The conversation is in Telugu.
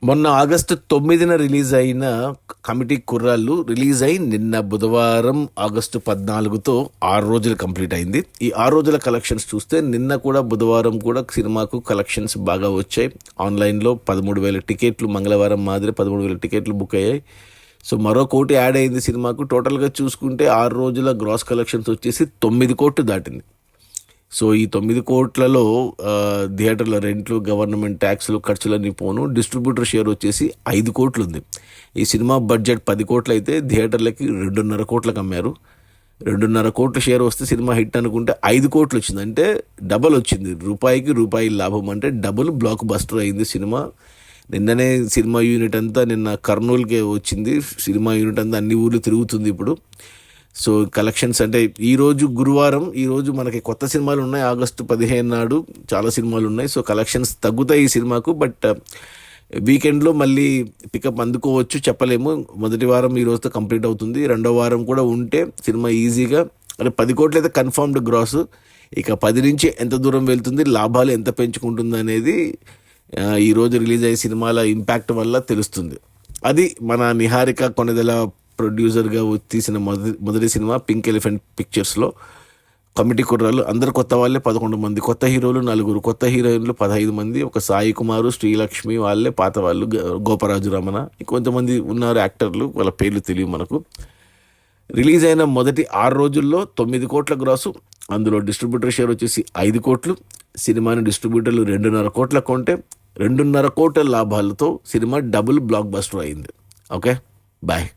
మొన్న ఆగస్టు 9న రిలీజ్ అయిన కమిటీ కుర్రాళ్ళు రిలీజ్ అయి నిన్న బుధవారం ఆగస్టు 14తో 6 రోజులు కంప్లీట్ అయింది. ఈ 6 రోజుల కలెక్షన్స్ చూస్తే నిన్న కూడా బుధవారం కూడా సినిమాకు కలెక్షన్స్ బాగా వచ్చాయి. ఆన్లైన్లో 13,000 టికెట్లు, మంగళవారం మాదిరి 13,000 టికెట్లు బుక్ అయ్యాయి. సో మరో కోటి యాడ్ అయింది సినిమాకు. టోటల్గా చూసుకుంటే 6 రోజుల గ్రాస్ కలెక్షన్స్ వచ్చేసి 9 కోట్లు దాటింది. సో ఈ 9 కోట్లలో థియేటర్ల రెంట్లు, గవర్నమెంట్ ట్యాక్స్లు, ఖర్చులన్నీ పోను డిస్ట్రిబ్యూటర్ షేర్ వచ్చేసి 5 కోట్లు ఉంది. ఈ సినిమా బడ్జెట్ 10 కోట్లు అయితే థియేటర్లకి 2.5 కోట్లకు అమ్మారు. 2.5 కోట్ల షేర్ వస్తే సినిమా హిట్ అనుకుంటే 5 కోట్లు వచ్చింది, అంటే డబల్ వచ్చింది. రూపాయికి రూపాయి లాభం, అంటే డబుల్ బ్లాక్ బస్టర్ అయింది సినిమా. నిన్ననే సినిమా యూనిట్ అంతా నిన్న కర్నూలుకే వచ్చింది. సినిమా యూనిట్ అంతా అన్ని ఊర్లు తిరుగుతుంది ఇప్పుడు. సో కలెక్షన్స్ అంటే ఈరోజు గురువారం, ఈరోజు మనకి కొత్త సినిమాలు ఉన్నాయి. ఆగస్టు 15 నాడు చాలా సినిమాలు ఉన్నాయి. సో కలెక్షన్స్ తగ్గుతాయి ఈ సినిమాకు. బట్ వీకెండ్లో మళ్ళీ పికప్ అందుకోవచ్చు, చెప్పలేము. మొదటి వారం ఈ రోజుతో కంప్లీట్ అవుతుంది. రెండో వారం కూడా ఉంటే సినిమా ఈజీగా అంటే 10 కోట్లు అయితే కన్ఫర్మ్డ్ గ్రాస్. ఇక 10 నుంచి ఎంత దూరం వెళ్తుంది, లాభాలు ఎంత పెంచుకుంటుంది అనేది ఈరోజు రిలీజ్ అయ్యే సినిమాల ఇంపాక్ట్ వల్ల తెలుస్తుంది. అది మన నిహారిక కొణిదెల ప్రొడ్యూసర్గా తీసిన మొదటి సినిమా పింక్ ఎలిఫెంట్ పిక్చర్స్లో కమిటీ కుర్రాళ్ళు. అందరు కొత్త వాళ్ళే, 11 మంది కొత్త హీరోలు, 4 కొత్త హీరోయిన్లు, 15 మంది. ఒక సాయి కుమారు, శ్రీలక్ష్మి వాళ్ళే పాత వాళ్ళు, గోపరాజు రమణ, ఇంకొంతమంది ఉన్నారు యాక్టర్లు, వాళ్ళ పేర్లు తెలియవు మనకు. రిలీజ్ అయిన మొదటి 6 రోజుల్లో 9 కోట్ల గ్రాసు, అందులో డిస్ట్రిబ్యూటర్ షేర్ వచ్చేసి 5 కోట్లు. సినిమాని డిస్ట్రిబ్యూటర్లు 2.5 కోట్ల కొంటే 2.5 కోట్ల లాభాలతో సినిమా డబుల్ బ్లాక్ బస్టర్ అయింది. Okay, bye.